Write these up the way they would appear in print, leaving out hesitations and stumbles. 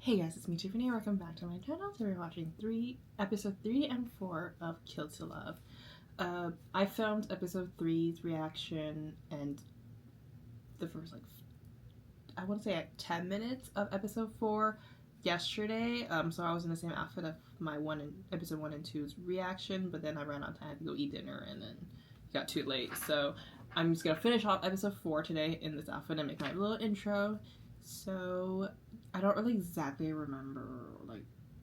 Hey guys, it's me Tiffany. Welcome back to my channel. Today we're watching episode 3 and 4 of Kill to Love. I filmed episode 3's reaction and the first I want to say 10 minutes of episode 4 yesterday. So I was in the same outfit of my episode 1 and 2's reaction, but then I ran out of time to go eat dinner and then it got too late. So I'm just gonna finish off episode 4 today in this outfit and make my little intro. So I don't really exactly remember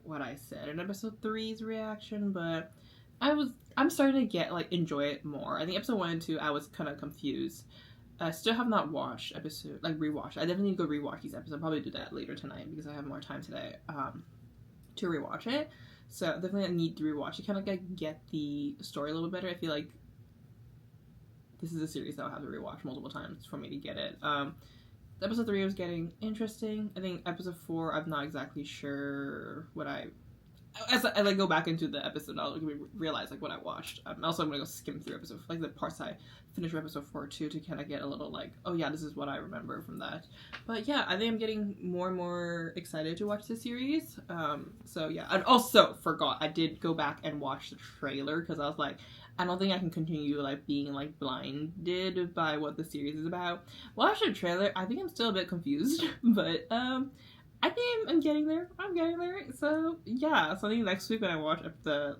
what I said in episode 3's reaction, but I'm starting to enjoy it more. I think episode 1 and 2 I was kind of confused. I still have not watched rewatched. I definitely need to go rewatch these episodes. I'll probably do that later tonight because I have more time today to rewatch it. So definitely I need to rewatch it, kind of get the story a little better. I feel like this is a series that I'll have to rewatch multiple times for me to get it. Episode 3 was getting interesting. I think episode 4, I'm not exactly sure what as I go back into the episode, I'll realize what I watched. Also, I'm gonna go skim through episode the parts I finished with episode 4 too, to kind of get a little oh yeah, this is what I remember from that. But yeah, I think I'm getting more and more excited to watch this series. So yeah, and also forgot I did go back and watch the trailer because I was like, I don't think I can continue being blinded by what the series is about. Watch the trailer. I think I'm still a bit confused, but I think I'm getting there. So yeah, so I think next week when I watch the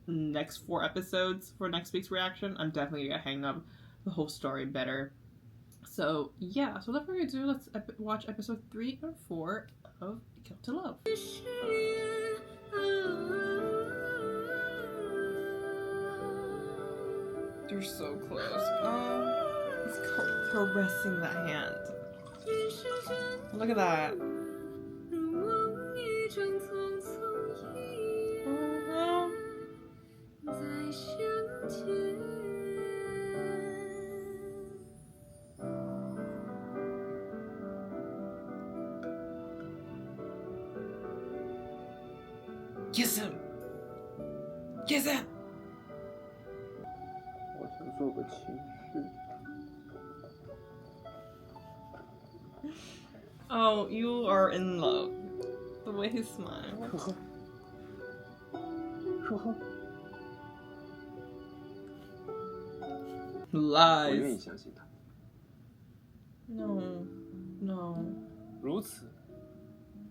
next 4 episodes for next week's reaction, I'm definitely gonna hang up the whole story better. So yeah, so what we're gonna do, let's watch episode 3 and 4 of Kill to Love. They're so close. He's caressing the hand. Look at that. Kiss him! Kiss him! Oh, you are in love. The way he smiles. Lies. No.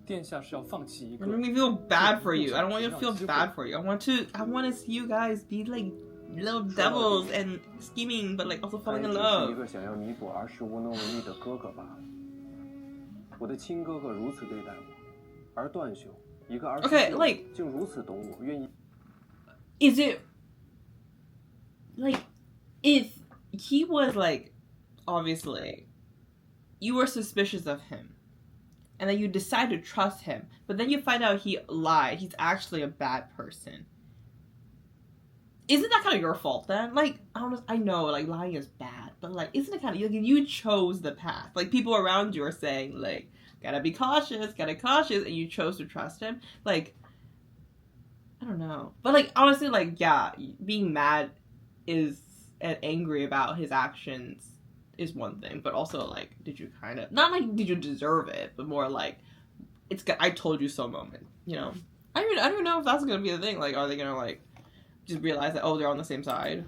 You're making me feel bad for you. I don't want you to feel bad for you. I want to see you guys be little devils and scheming, but also falling in love. Okay, is it if he was obviously you were suspicious of him and then you decide to trust him, but then you find out he lied, he's actually a bad person, isn't that kind of your fault then? I know lying is bad, but isn't it kind of you chose the path? People around you are saying gotta be cautious, and you chose to trust him. I don't know, but honestly, yeah, being mad and angry about his actions is one thing, but also did you kind of not did you deserve it, but more it's I told you so moment, you know? I don't even know if that's gonna be the thing. Are they gonna just realize that, oh, they're on the same side?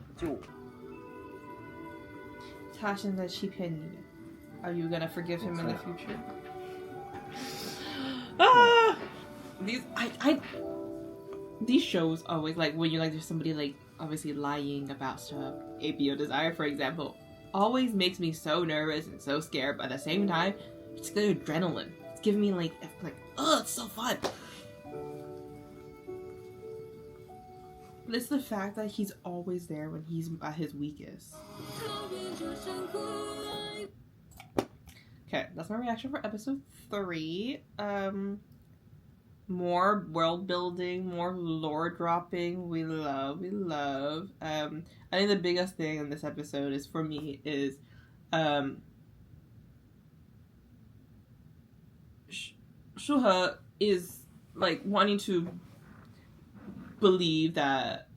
Are you gonna forgive him in the future? These shows always when you there's somebody obviously lying about stuff. APO Desire, for example, always makes me so nervous and so scared, but at the same time, it's the adrenaline. It's giving me oh, it's so fun. But it's the fact that he's always there when he's at his weakest. Okay, that's my reaction for episode 3. More world building, more lore dropping. We love. I think the biggest thing in this episode is for me is Shuha is wanting to believe that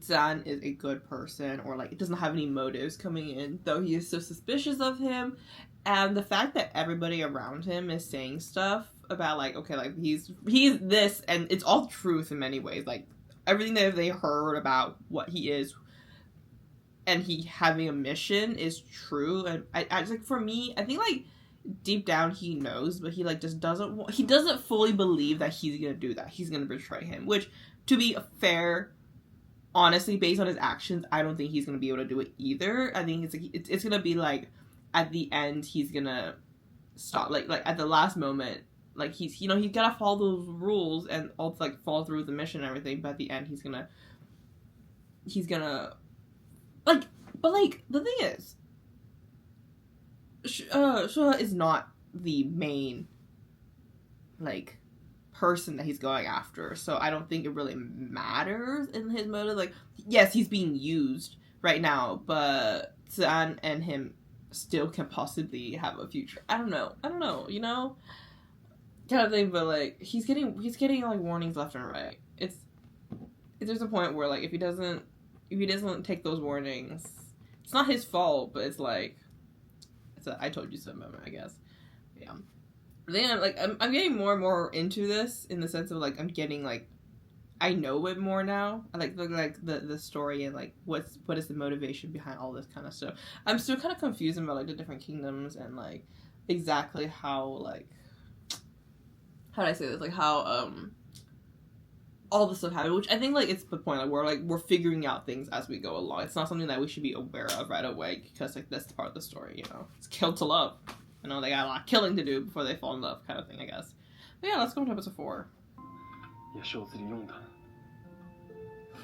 Zan is a good person, or like doesn't have any motives coming in, though he is so suspicious of him. And the fact that everybody around him is saying stuff about like, okay, like he's this, and it's all truth in many ways. Like everything that they heard about what he is, and he having a mission is true. And I like, for me, I think like deep down he knows, but he like just he doesn't fully believe that he's gonna do that. He's gonna betray him, which, to be fair, honestly, based on his actions, I don't think he's gonna be able to do it either. I think it's gonna be like at the end he's gonna stop, like at the last moment, like he's gotta follow those rules and also like follow through with the mission and everything. But at the end he's gonna like, but like the thing is, Shua is not the main like person that he's going after, so I don't think it really matters in his motive. Like, yes, he's being used right now, but Zan and him still can possibly have a future. I don't know, you know, kind of thing. But like he's getting like warnings left and right. There's a point where like if he doesn't take those warnings, it's not his fault, but it's like it's a I told you so moment, I guess. Yeah. Then like I'm getting more and more into this in the sense of like I'm getting like I know it more now. I like the story and like what is the motivation behind all this kind of stuff. I'm still kind of confused about like the different kingdoms and like exactly how like how do I say this, like how all this stuff happened, which I think like it's the point, like we're figuring out things as we go along. It's not something that we should be aware of right away because like that's part of the story, you know. It's kill to love. You know, they got a lot of killing to do before they fall in love, kind of thing, I guess. But yeah, let's go to episode 4.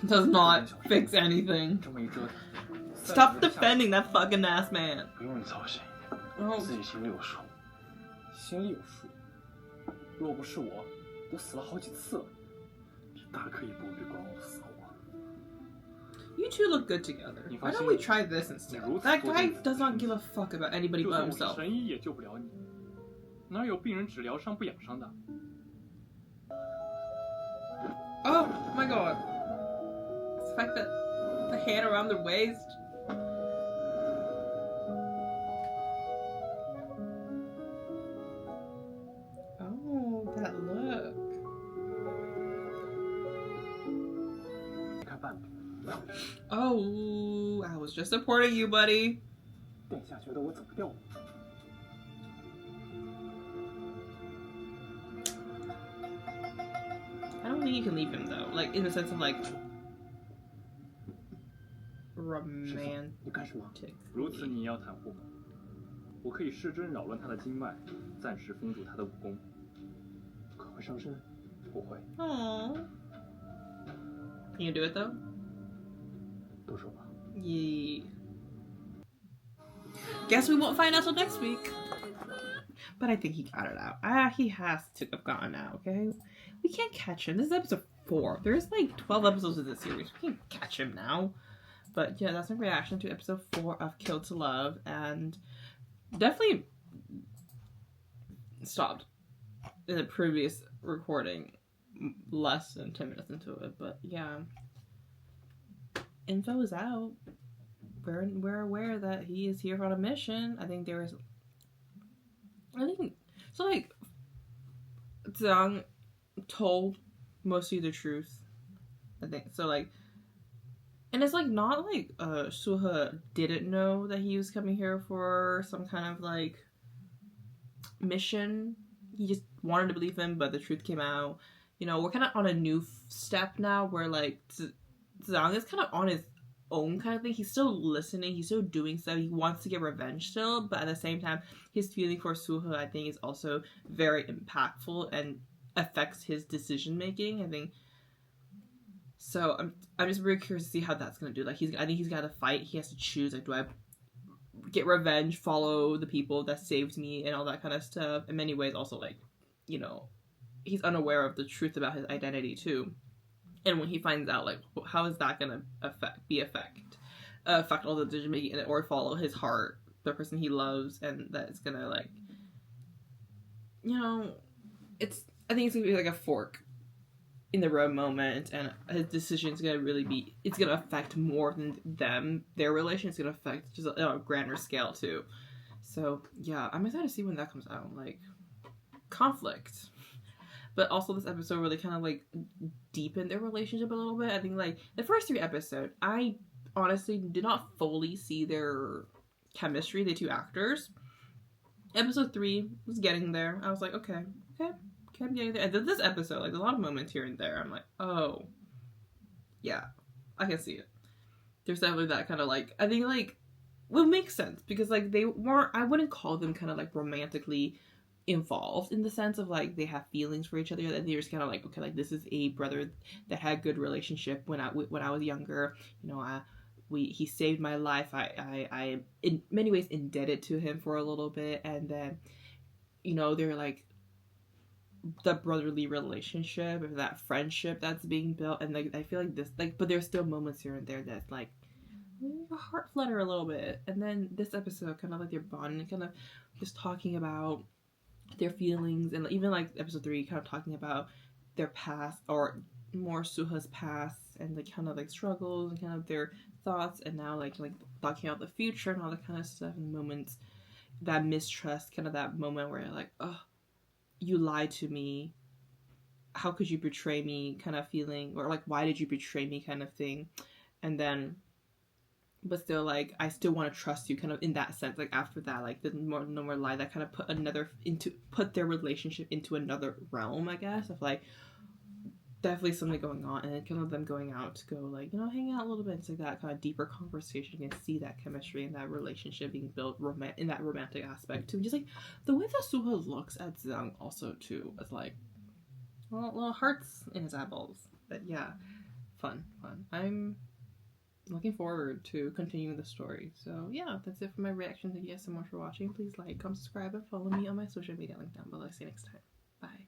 Does not fix anything. Stop defending that fucking ass man. Oh. 心里有数，若不是我，都死了好几次了，你大可以不必管我的死活。 You two look good together. Why don't we try this instead? That guy does not give a fuck about anybody but himself. 神医也救不了你，哪有病人只疗伤不养伤的？ Oh my god. The fact that the hand around their waist. Oh, that look. 你看半边。 Oh, I was just supporting you, buddy. 殿下觉得我走不掉吗？ I don't think you can leave him though, like in the sense of like romantic. 你干什么？如此你也要袒护吗？我可以施针扰乱他的经脉，暂时封住他的武功。可会伤身？不会。Aww. Can you do it though? 动手吧。 Yeah. Guess we won't find out till next week. But I think he got it out. He has to have gotten out, okay? We can't catch him. This is episode 4. There's like 12 episodes of this series. We can't catch him now. But yeah, that's my reaction to episode 4 of Kill to Love. And definitely stopped in the previous recording less than 10 minutes into it. But yeah. Info is out. We're aware that he is here on a mission. I think so like Zhang told mostly the truth. I think so, like, and it's like not like Suha didn't know that he was coming here for some kind of like mission. He just wanted to believe him, but the truth came out. You know, we're kind of on a new step now where like Zhang is kind of on his own kind of thing. He's still listening, he's still doing stuff, he wants to get revenge still, but at the same time his feeling for Suha, I think, is also very impactful and affects his decision making, I think. So I'm just very curious to see how that's gonna do. Like I think he's got to fight. He has to choose, like, do I get revenge, follow the people that saved me and all that kind of stuff. In many ways also, like, you know, he's unaware of the truth about his identity too. And when he finds out, like, how is that gonna affect all the decision making, or follow his heart, the person he loves, and that it's gonna, like, you know, I think it's gonna be like a fork in the right moment, and his decision is gonna really be, it's gonna affect more than them. Their relation is gonna affect just on a grander scale too. So yeah, I'm excited to see when that comes out. Like, conflict. But also this episode really kind of like deepened their relationship a little bit. I think like the first 3 episodes, I honestly did not fully see their chemistry, the 2 actors. Episode 3 was getting there. I was like, okay, I'm getting there. And then this episode, like, there's a lot of moments here and there. I'm like, oh, yeah, I can see it. There's definitely that kind of like, I think like, well, it makes sense because like they weren't, I wouldn't call them kind of like romantically involved in the sense of like they have feelings for each other, that they're just kind of like, okay, like this is a brother that had good relationship when I was younger, you know, he saved my life, I in many ways indebted to him for a little bit, and then, you know, they're like the brotherly relationship or that friendship that's being built, and like I feel like this, like, but there's still moments here and there that's like a heart flutter a little bit. And then this episode kind of like their bond and kind of just talking about their feelings, and even like episode 3 kind of talking about their past, or more Suha's past, and like kind of like struggles and kind of their thoughts, and now like talking about the future and all that kind of stuff, and moments, that mistrust, kind of that moment where you're like, oh, you lied to me, how could you betray me kind of feeling, or like why did you betray me kind of thing. And then but still, like, I still want to trust you, kind of in that sense. Like after that, like the no more lie, that kind of put their relationship into another realm, I guess, of like definitely something going on, and then kind of them going out to go like, you know, hang out a little bit. It's like that kind of deeper conversation. You can see that chemistry and that relationship being built in that romantic aspect too. Just like the way that Suha looks at Zhang also too, is like, well, little hearts in his eyeballs. But yeah, fun. I'm looking forward to continuing the story. So yeah, that's it for my reaction. Thank you guys so much for watching. Please like, comment, subscribe, and follow me on my social media link down below. See you next time. Bye.